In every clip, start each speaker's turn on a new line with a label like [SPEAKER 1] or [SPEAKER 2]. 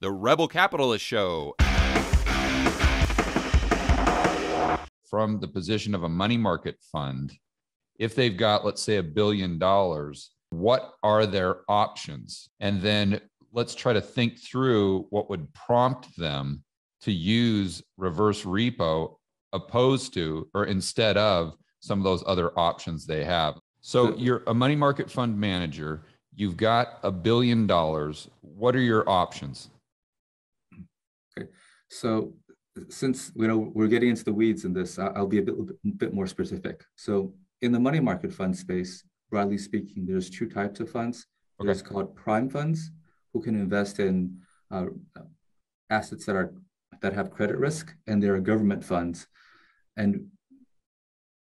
[SPEAKER 1] The Rebel Capitalist Show.
[SPEAKER 2] From the position of a money market fund, if they've got, let's say, $1 billion, what are their options? And then let's try to think through what would prompt them to use reverse repo opposed to or instead of some of those other options they have. So you're a money market fund manager. You've got $1 billion. What are your options?
[SPEAKER 3] Okay, so since we're getting into the weeds in this, I'll be a bit more specific. So in the money market fund space, broadly speaking, there's two types of funds. Okay. There's called prime funds, who can invest in assets that have credit risk, and there are government funds, and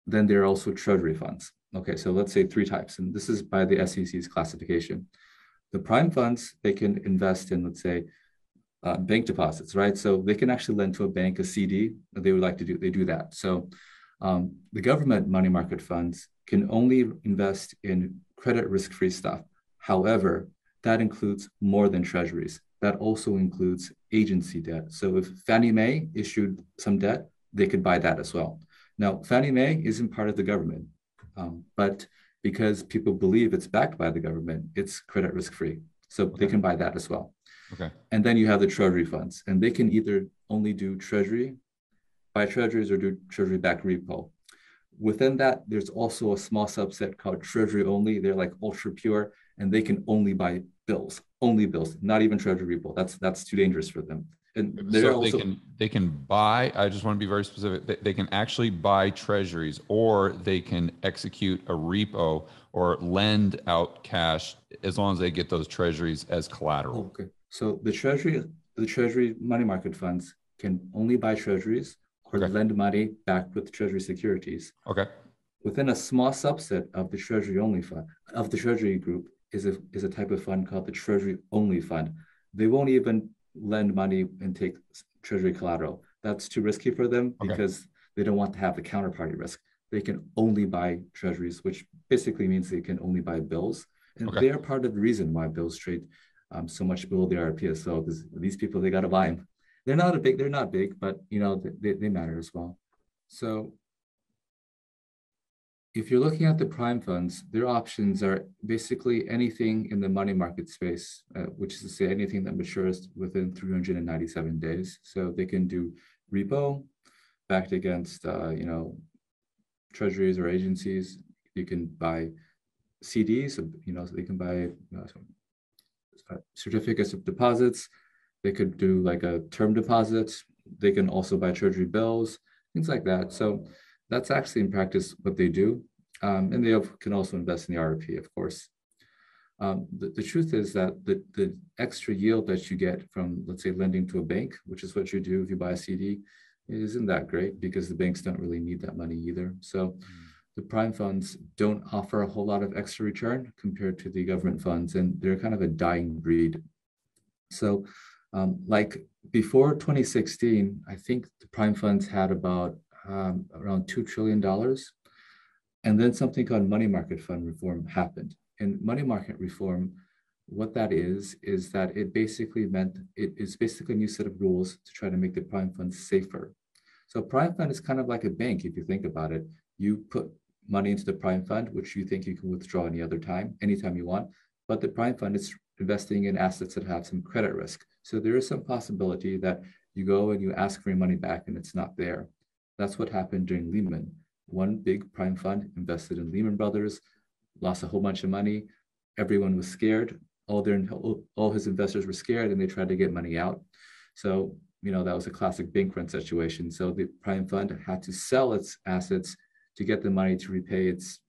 [SPEAKER 3] then there are also treasury funds. Okay, so let's say three types, and this is by the SEC's classification. The prime funds, they can invest in, let's say, bank deposits, right? So they can actually lend to a bank a CD. They would like to do, they do that. So the government money market funds can only invest in credit risk-free stuff. However, that includes more than treasuries. That also includes agency debt. So if Fannie Mae issued some debt, they could buy that as well. Now, Fannie Mae isn't part of the government, but because people believe it's backed by the government, it's credit risk-free. So they can buy that as well.
[SPEAKER 2] Okay.
[SPEAKER 3] And then you have the treasury funds, and they can either only do treasury, buy treasuries, or do treasury-backed repo. Within that, there's also a small subset called treasury only. They're like ultra pure, and they can only buy bills, only bills, not even treasury repo. That's too dangerous for them. And
[SPEAKER 2] so also, they can buy. I just want to be very specific. They can actually buy treasuries, or they can execute a repo or lend out cash as long as they get those treasuries as collateral.
[SPEAKER 3] Okay. So the treasury money market funds can only buy treasuries or lend money back with treasury securities.
[SPEAKER 2] Okay.
[SPEAKER 3] Within a small subset of the treasury only fund, of the treasury group, is a type of fund called the treasury only fund. They won't even lend money and take treasury collateral. That's too risky for them because they don't want to have the counterparty risk. They can only buy treasuries, which basically means they can only buy bills. And they are part of the reason why bills trade so much below the RPSO, because these people, they got to buy them. They're not big, but they matter as well. So if you're looking at the prime funds, their options are basically anything in the money market space, which is to say anything that matures within 397 days. So they can do repo backed against, treasuries or agencies. You can buy CDs, so they can buy certificates of deposits. They could do like a term deposit. They can also buy treasury bills, things like that. So that's actually in practice what they do. And they can also invest in the RRP, of course. The truth is that the extra yield that you get from, let's say, lending to a bank, which is what you do if you buy a CD, isn't that great because the banks don't really need that money either. So the prime funds don't offer a whole lot of extra return compared to the government funds, and they're kind of a dying breed. So like before 2016, I think the prime funds had about around $2 trillion. And then something called money market fund reform happened. And money market reform, what that is that it basically meant it is basically a new set of rules to try to make the prime funds safer. So prime fund is kind of like a bank, if you think about it. You put money into the prime fund, which you think you can withdraw anytime you want. But the prime fund is investing in assets that have some credit risk. So there is some possibility that you go and you ask for your money back and it's not there. That's what happened during Lehman. One big prime fund invested in Lehman Brothers, lost a whole bunch of money. Everyone was scared. All his investors were scared, and they tried to get money out. So, that was a classic bank run situation. So the prime fund had to sell its assets to get the money to repay its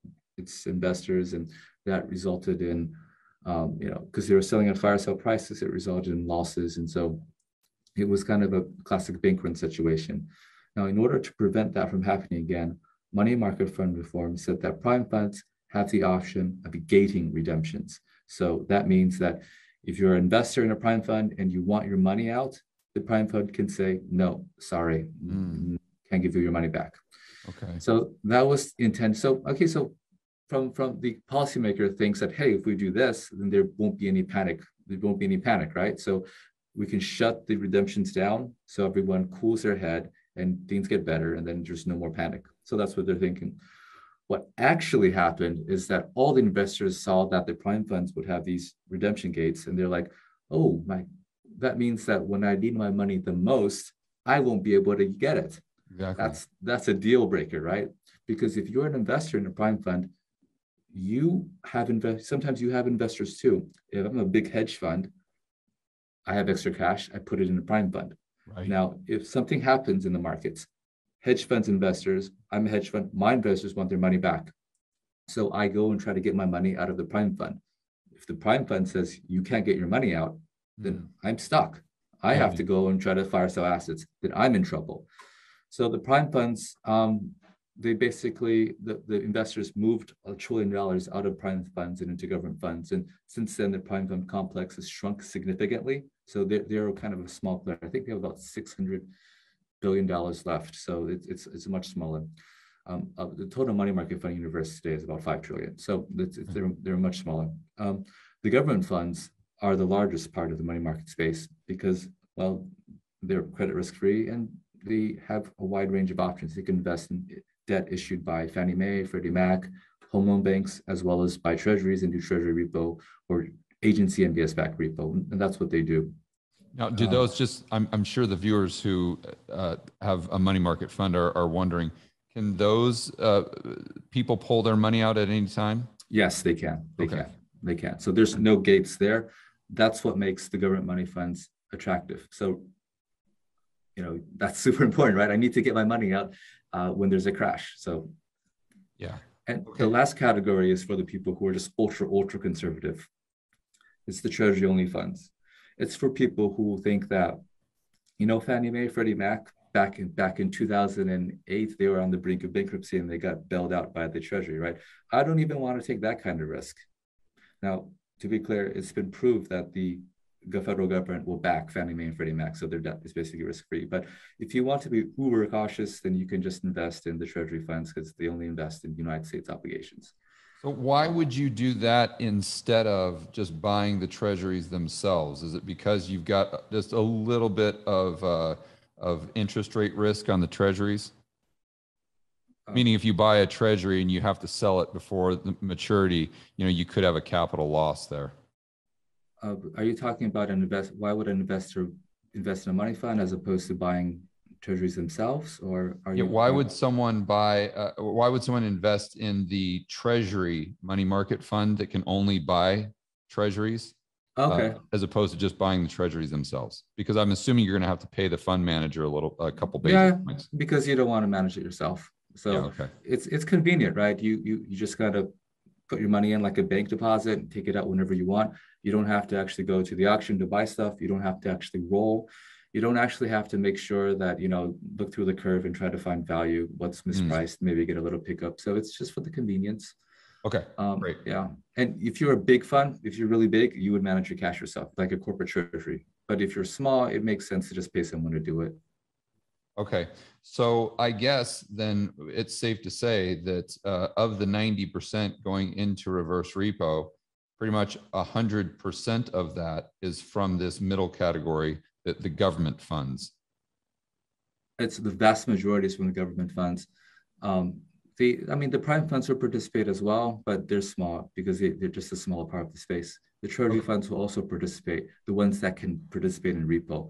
[SPEAKER 3] investors, and that resulted in, because they were selling at fire sale prices, it resulted in losses, and so it was kind of a classic bank run situation. Now, in order to prevent that from happening again, money market fund reform said that prime funds have the option of gating redemptions. So that means that if you're an investor in a prime fund and you want your money out, the prime fund can say, no, sorry, can't give you your money back.
[SPEAKER 2] Okay.
[SPEAKER 3] So that was intent. So from the policymaker thinks that, hey, if we do this, then there won't be any panic. There won't be any panic, right? So we can shut the redemptions down so everyone cools their head and things get better, and then there's no more panic. So that's what they're thinking. What actually happened is that all the investors saw that the prime funds would have these redemption gates, and they're like, oh my, that means that when I need my money the most, I won't be able to get it.
[SPEAKER 2] Exactly.
[SPEAKER 3] That's a deal breaker, right? Because if you're an investor in a prime fund, you have sometimes you have investors too. If I'm a big hedge fund, I have extra cash, I put it in a prime fund.
[SPEAKER 2] Right.
[SPEAKER 3] Now, if something happens in the markets, hedge funds investors, I'm a hedge fund, my investors want their money back. So I go and try to get my money out of the prime fund. If the prime fund says you can't get your money out, then I'm stuck. I have to go and try to fire sell assets, then I'm in trouble. So the prime funds, they basically, the investors moved $1 trillion out of prime funds and into government funds. And since then, the prime fund complex has shrunk significantly. So they're kind of a small player. I think they have about $600 billion left. So it's much smaller. The total money market fund universe today is about 5 trillion. So they're much smaller. The government funds are the largest part of the money market space because, well, they're credit risk free and they have a wide range of options. They can invest in debt issued by Fannie Mae, Freddie Mac, home loan banks, as well as buy treasuries and do treasury repo or agency MBS-backed repo. And that's what they do.
[SPEAKER 2] Now, do those just, I'm sure the viewers who have a money market fund are wondering, can those people pull their money out at any time?
[SPEAKER 3] Yes, they can. They can. So there's no gates there. That's what makes the government money funds attractive. So, that's super important, right? I need to get my money out when there's a crash. So,
[SPEAKER 2] yeah.
[SPEAKER 3] And the last category is for the people who are just ultra conservative. It's the treasury only funds. It's for people who think that, Fannie Mae, Freddie Mac, back in 2008, they were on the brink of bankruptcy and they got bailed out by the Treasury, right? I don't even want to take that kind of risk. Now, to be clear, it's been proved that the federal government will back Fannie Mae and Freddie Mac, so their debt is basically risk-free. But if you want to be uber cautious, then you can just invest in the Treasury funds because they only invest in United States obligations.
[SPEAKER 2] So why would you do that instead of just buying the treasuries themselves? Is it because you've got just a little bit of interest rate risk on the treasuries? Meaning if you buy a treasury and you have to sell it before the maturity, you could have a capital loss there.
[SPEAKER 3] Are you talking about why would an investor invest in a money fund as opposed to buying treasuries themselves, or
[SPEAKER 2] why would someone why would someone invest in the treasury money market fund that can only buy treasuries as opposed to just buying the treasuries themselves? Because I'm assuming you're going to have to pay the fund manager a couple basis points.
[SPEAKER 3] Because you don't want to manage it yourself. So it's convenient, right? You just got to put your money in like a bank deposit and take it out whenever you want. You don't have to actually go to the auction to buy stuff. You don't have to actually roll. You don't actually have to make sure that, look through the curve and try to find value, what's mispriced, maybe get a little pickup. So it's just for the convenience.
[SPEAKER 2] Okay, great.
[SPEAKER 3] Yeah. And if you're a big fund, if you're really big, you would manage your cash yourself, like a corporate treasury. But if you're small, it makes sense to just pay someone to do it.
[SPEAKER 2] Okay. So I guess then it's safe to say that of the 90% going into reverse repo, pretty much 100% of that is from this middle category, the government funds.
[SPEAKER 3] It's the vast majority is from the government funds. The prime funds will participate as well, but they're small because they're just a smaller part of the space. The treasury funds will also participate, the ones that can participate in repo.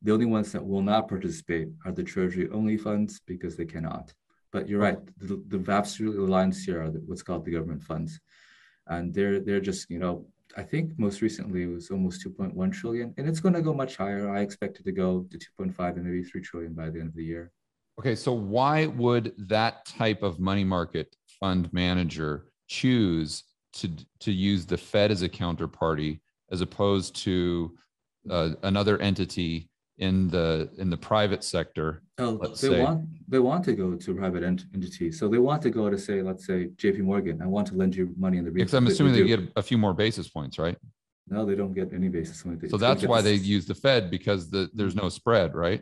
[SPEAKER 3] The only ones that will not participate are the treasury only funds because they cannot. But you're right, the vast lines here are what's called the government funds. And they're just, I think most recently it was almost 2.1 trillion, and it's going to go much higher. I expect it to go to 2.5 and maybe 3 trillion by the end of the year.
[SPEAKER 2] Okay, so why would that type of money market fund manager choose to use the Fed as a counterparty as opposed to another entity in the private sector?
[SPEAKER 3] They want to go to a private entity. So they want to go to let's say JP Morgan. I want to lend you money in the
[SPEAKER 2] because I'm assuming they get a few more basis points, right?
[SPEAKER 3] No, they don't get any basis points.
[SPEAKER 2] So that's why they use the Fed, because there's no spread, right?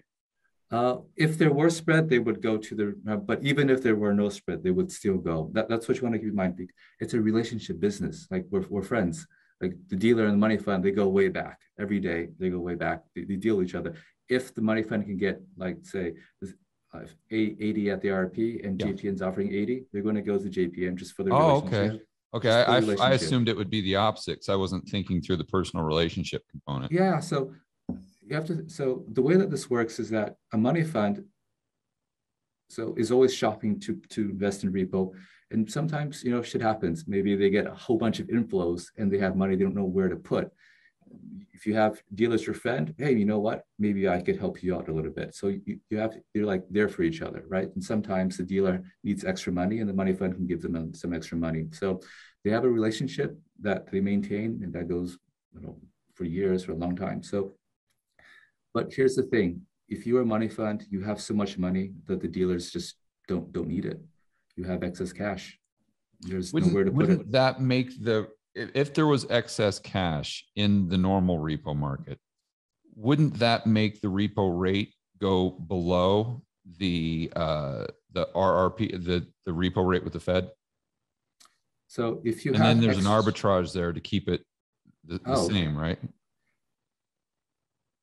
[SPEAKER 3] If there were spread, they would go to but even if there were no spread, they would still go. That's what you want to keep in mind. It's a relationship business. Like we're friends. like the dealer and the money fund, they go way back every day. They go way back. They deal with each other. If the money fund can get, like, say, 80 at the RP and JPM's offering 80, they're going to go to JPM just for the relationship.
[SPEAKER 2] Okay. I assumed it would be the opposite, because I wasn't thinking through the personal relationship component.
[SPEAKER 3] Yeah. So you have to, so the way that this works is that a money fund is always shopping to invest in repo. And sometimes, shit happens. Maybe they get a whole bunch of inflows and they have money they don't know where to put. If you have dealers your friend, hey, you know what? Maybe I could help you out a little bit. So you're like there for each other, right? And sometimes the dealer needs extra money and the money fund can give them some extra money. So they have a relationship that they maintain, and that goes, for years, for a long time. So, but here's the thing: if you're a money fund, you have so much money that the dealers just don't need it. You have excess cash. There's nowhere to put it.
[SPEAKER 2] Wouldn't that make if there was excess cash in the normal repo market, wouldn't that make the repo rate go below the RRP, the repo rate with the Fed?
[SPEAKER 3] So if you
[SPEAKER 2] and then there's an arbitrage there to keep it the same, right?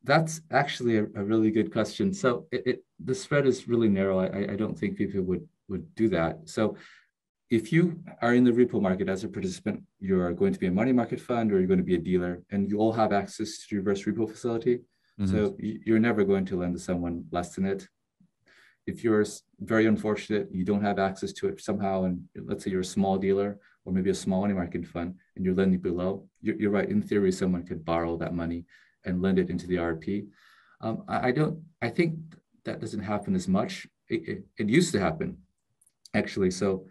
[SPEAKER 3] That's actually a really good question. So the spread is really narrow. I don't think people would do that. So if you are in the repo market as a participant, you're going to be a money market fund or you're going to be a dealer, and you all have access to reverse repo facility. Mm-hmm. So you're never going to lend to someone less than it. If you're very unfortunate, you don't have access to it somehow, and let's say you're a small dealer or maybe a small money market fund and you're lending below, you're right. In theory, someone could borrow that money and lend it into the RP. I think that doesn't happen as much. It used to happen, actually. So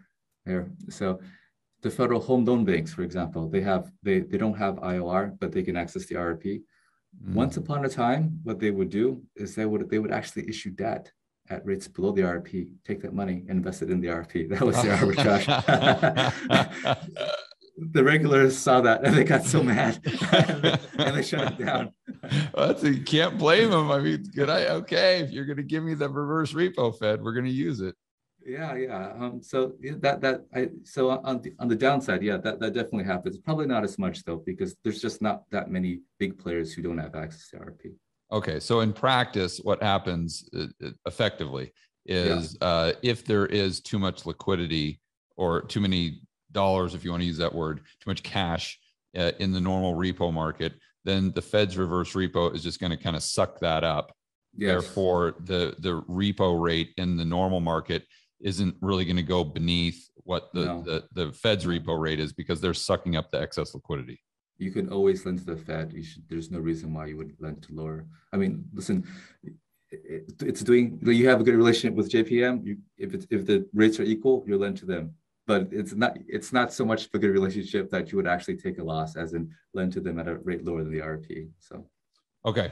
[SPEAKER 3] the federal home loan banks, for example, they don't have IOR, but they can access the RRP. Once upon a time, what they would do is they would actually issue debt at rates below the RRP, take that money and invest it in the RRP. That was the arbitrage. The regulators saw that and they got so mad and they shut it down.
[SPEAKER 2] Well, you can't blame them. I mean, okay, if you're going to give me the reverse repo Fed, we're going to use it.
[SPEAKER 3] Yeah. So on the downside, that definitely happens. Probably not as much though, because there's just not that many big players who don't have access to RP.
[SPEAKER 2] Okay, so in practice, what happens effectively is if there is too much liquidity or too many dollars, if you want to use that word, too much cash in the normal repo market, then the Fed's reverse repo is just going to kind of suck that up. Yes. Therefore, the repo rate in the normal market isn't really going to go beneath what the Fed's repo rate is, because they're sucking up the excess liquidity.
[SPEAKER 3] You can always lend to the Fed. There's no reason why you would lend to lower. I mean, listen, you have a good relationship with JPM. If the rates are equal, you lend to them. But it's not so much of a good relationship that you would actually take a loss, as in lend to them at a rate lower than the RP. So,
[SPEAKER 2] okay.